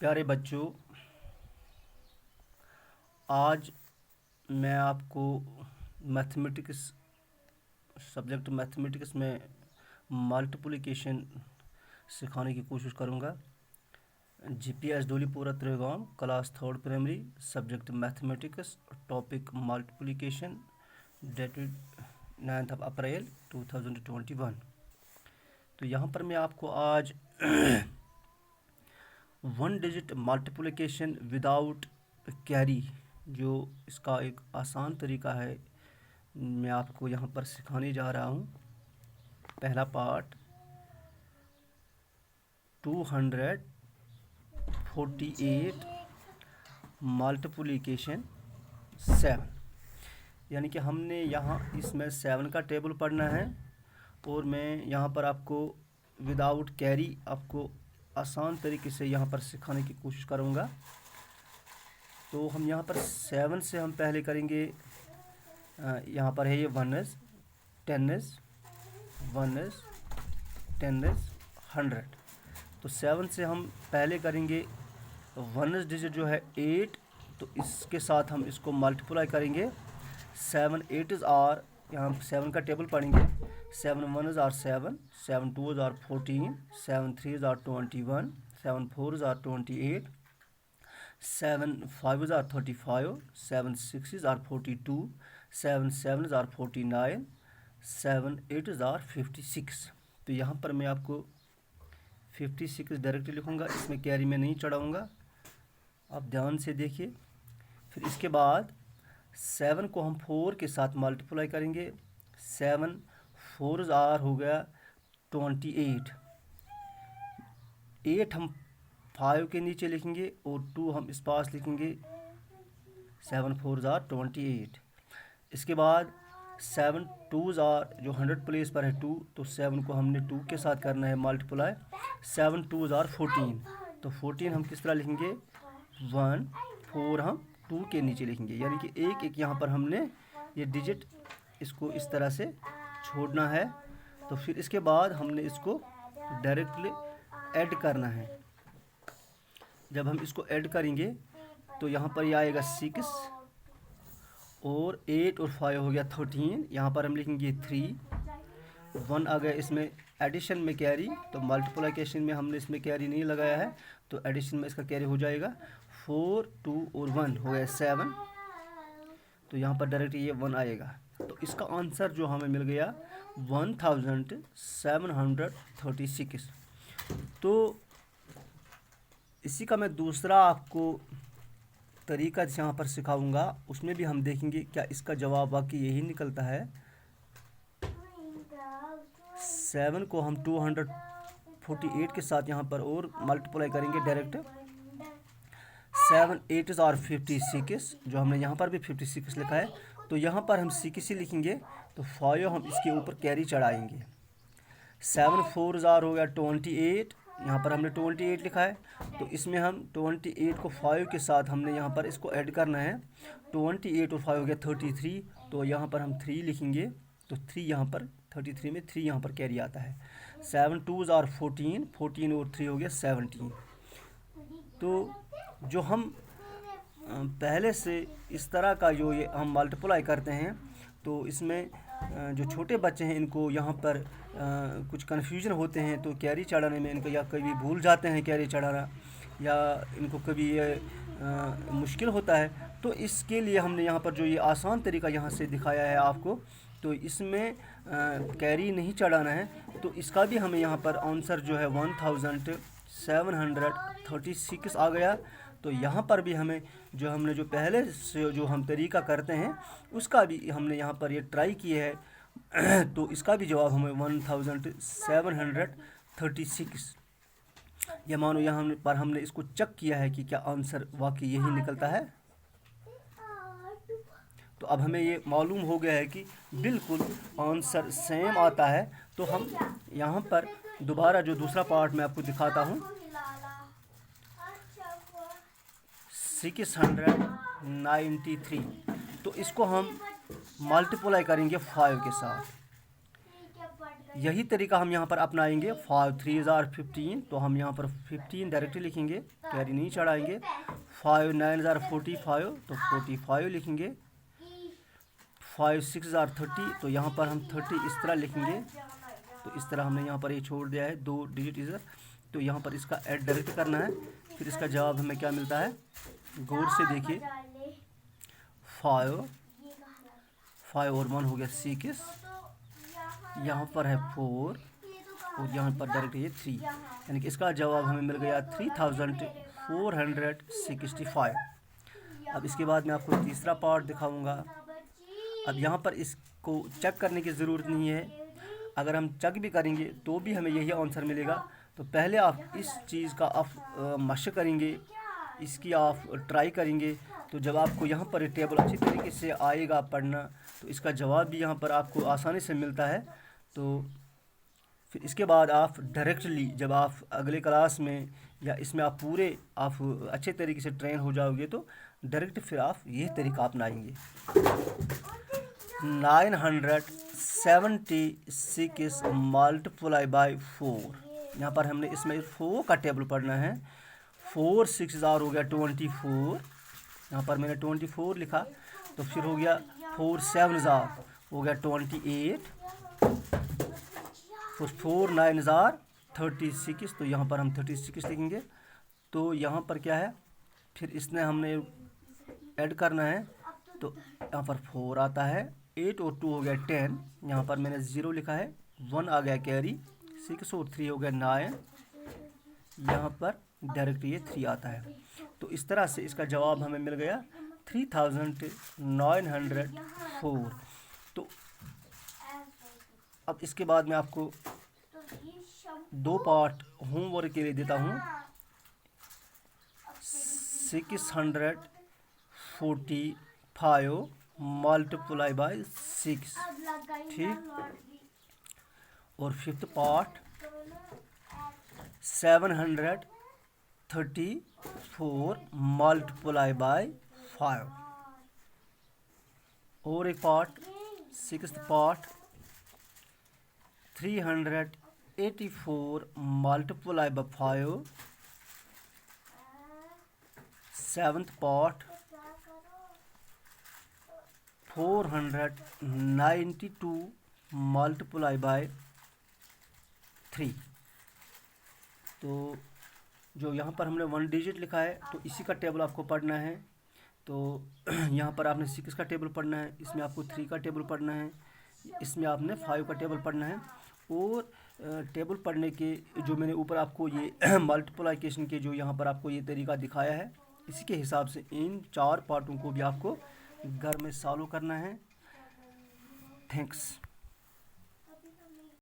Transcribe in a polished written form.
प्यारे बच्चों, आज मैं आपको मैथमेटिक्स सब्जेक्ट मैथमेटिक्स में मल्टीप्लिकेशन सिखाने की कोशिश करूंगा। GPS Dolipura Trigam, class 3rd primary, subject mathematics, topic multiplication, dated 9 April 2021। तो यहाँ पर मैं आपको आज 1 डिजिट मल्टीप्लिकेशन विदाउट कैरी, जो इसका एक आसान तरीका है, मैं आपको यहाँ पर सिखाने जा रहा हूँ। पहला पार्ट 248 मल्टीप्लिकेशन 7, यानी कि हमने यहाँ इसमें 7 का टेबल पढ़ना है और मैं यहाँ पर आपको विदाउट कैरी आपको आसान तरीके से यहाँ पर सिखाने की कोशिश करूँगा। तो हम यहाँ पर 7 से हम पहले करेंगे। यहाँ पर है ये 1s 10s 1s 10s 100। तो 7 से हम पहले करेंगे 1s डिजिट जो है 8, तो इसके साथ हम इसको मल्टीप्लाई करेंगे। 7 8s आर, यहाँ 7 का टेबल पढ़ेंगे। 7 1s are 7, 7 2s are 14, 7 3s are 21, 7 4s are 28, 7 5s are 35, 7 6s are 42, 7 7s are 49, 7 8s are 56। तो यहाँ पर मैं आपको 56 डायरेक्ट लिखूँगा, इसमें कैरी में नहीं चढ़ाऊँगा, आप ध्यान से देखिए। फिर इसके बाद 7 को हम 4 के साथ मल्टीप्लाई करेंगे। 7 4s आर हो गया 28, 8 हम 5 के नीचे लिखेंगे और 2 हम इस पास लिखेंगे। 7 4s आर 28। इसके बाद 7 2s आर, जो 100 प्लेस पर है 2, तो 7 को हमने 2 के साथ करना है मल्टीप्लाई। 7 2s आर 14, तो 14 हम किस तरह लिखेंगे 1, 4 हम 2 के नीचे लिखेंगे, यानी कि एक एक यहाँ पर हमने ये डिजिट इसको इस तरह से छोड़ना है। तो फिर इसके बाद हमने इसको डायरेक्टली ऐड करना है। जब हम इसको ऐड करेंगे तो यहाँ पर ये आएगा 6 और 8 और 5 हो गया 13। यहाँ पर हम लिखेंगे 3, 1 आ गया इसमें एडिशन में कैरी, तो मल्टीप्लिकेशन में हमने इसमें कैरी नहीं लगाया है, तो एडिशन में इसका कैरी हो जाएगा। 4 2 और 1 हो गया 7, तो यहाँ पर डायरेक्ट ये 1 आएगा। तो इसका आंसर जो हमें मिल गया 1736। तो इसी का मैं दूसरा आपको तरीका यहाँ पर सिखाऊंगा, उसमें भी हम देखेंगे क्या इसका जवाब वाकई यही निकलता है। 7 को हम 248 के साथ यहाँ पर और मल्टीप्लाई करेंगे डायरेक्ट। 7 8s आर 56, जो हमने यहाँ पर भी 56 लिखा है, तो यहाँ पर हम 6 ही लिखेंगे, तो 5 हम इसके ऊपर कैरी चढ़ाएंगे। 7 4s आर हो गया 28, यहाँ पर हमने 28 लिखा है, तो इसमें हम 28 को 5 के साथ हमने यहाँ पर इसको ऐड करना है। 28 और 5 हो गया 33, तो यहाँ पर हम 3 लिखेंगे, तो 3 यहाँ पर 33 में 3 यहाँ पर कैरी आता है। 7 2s आर 14, 14 और 3 हो गया 17। तो जो हम पहले से इस तरह का जो ये हम मल्टीप्लाई करते हैं, तो इसमें जो छोटे बच्चे हैं इनको यहाँ पर कुछ कन्फ्यूजन होते हैं, तो कैरी चढ़ाने में इनको या कभी भूल जाते हैं कैरी चढ़ाना, या इनको कभी ये मुश्किल होता है। तो इसके लिए हमने यहाँ पर जो ये आसान तरीका यहाँ से दिखाया है आपको, तो इसमें कैरी नहीं चढ़ाना है, तो इसका भी हमें यहाँ पर आंसर जो है 1736 आ गया। तो यहाँ पर भी हमें हमने जो पहले से जो हम तरीका करते हैं उसका भी हमने यहाँ पर ये ट्राई किया है, तो इसका भी जवाब हमें 1736। ये मानो यहाँ पर हमने इसको चेक किया है कि क्या आंसर वाकई यही निकलता है। तो अब हमें ये मालूम हो गया है कि बिल्कुल आंसर सेम आता है। तो हम यहाँ पर दोबारा जो दूसरा पार्ट मैं आपको दिखाता हूँ, 693, तो इसको हम मल्टीप्लाई करेंगे 5 के साथ। यही तरीका हम यहाँ पर अपनाएंगे। 5 3 ज़ार 15, तो हम यहाँ पर 15 डायरेक्टली लिखेंगे, कैरी नहीं चढ़ाएंगे। 5 9 ज़ार 45, तो 45 लिखेंगे। 5 6 ज़ार 30, तो यहाँ पर हम 30 इस तरह लिखेंगे। तो इस तरह हमने यहाँ पर ये छोड़ दिया है 2 डिजिट इधर। तो यहाँ पर इसका ऐड डायरेक्ट करना है, फिर इसका जवाब हमें क्या मिलता है, गौर से देखिए। 5 और 1 हो गया 6, यहाँ पर है 4 और यहाँ पर डायरेक्ट ये 3, यानी कि इसका जवाब हमें मिल गया 3465। अब इसके बाद मैं आपको तीसरा पार्ट दिखाऊंगा। अब यहाँ पर इसको चेक करने की ज़रूरत नहीं है, अगर हम चेक भी करेंगे तो भी हमें यही आंसर मिलेगा। तो पहले आप इस चीज़ का आप मशक करेंगे, इसकी आप ट्राई करेंगे, तो जब आपको यहाँ पर टेबल अच्छी तरीके से आएगा पढ़ना, तो इसका जवाब भी यहाँ पर आपको आसानी से मिलता है। तो फिर इसके बाद आप डायरेक्टली जब आप अगले क्लास में या इसमें आप पूरे आप अच्छे तरीके से ट्रेन हो जाओगे, तो डायरेक्ट फिर आप यह तरीका अपनाएंगे। 976 मल्टीप्लाई बाई 4, यहाँ पर हमने इसमें 4 का टेबल पढ़ना है। 4 6 ज़ार हो गया 24, यहाँ पर मैंने 24 लिखा। तो फिर हो गया 4 7 ज़ार हो गया 28, तो 4 9 ज़ार 36, तो यहाँ पर हम 36 लिखेंगे। तो यहाँ पर क्या है, फिर इसने हमने ऐड करना है, तो यहाँ पर 4 आता है, 8 और 2 हो गया 10, यहाँ पर मैंने 0 लिखा है, 1 आ गया कैरी, 6 और 3 हो गया 9, यहाँ पर डायरेक्ट ये 3 आता है। तो इस तरह से इसका जवाब हमें मिल गया 3904। तो अब इसके बाद मैं आपको 2 पार्ट होमवर्क के लिए देता हूँ। 645 मल्टीप्लाई बाई 6, ठीक। और 5th पार्ट 734 मल्टीप्लाई बाई 5। और एक part 6th part 384 multiply by 5। 7th part 492 multiply by 3। तो जो यहाँ पर हमने 1 डिजिट लिखा है, तो इसी का टेबल आपको पढ़ना है। तो यहाँ पर आपने 6 का टेबल पढ़ना है, इसमें आपको 3 का टेबल पढ़ना है, इसमें आपने 5 का टेबल पढ़ना है। और टेबल पढ़ने के जो मैंने ऊपर आपको ये मल्टीप्लिकेशन के जो यहाँ पर आपको ये तरीका दिखाया है, इसी के हिसाब से इन 4 पार्टों को भी आपको घर में सॉल्व करना है। थैंक्स।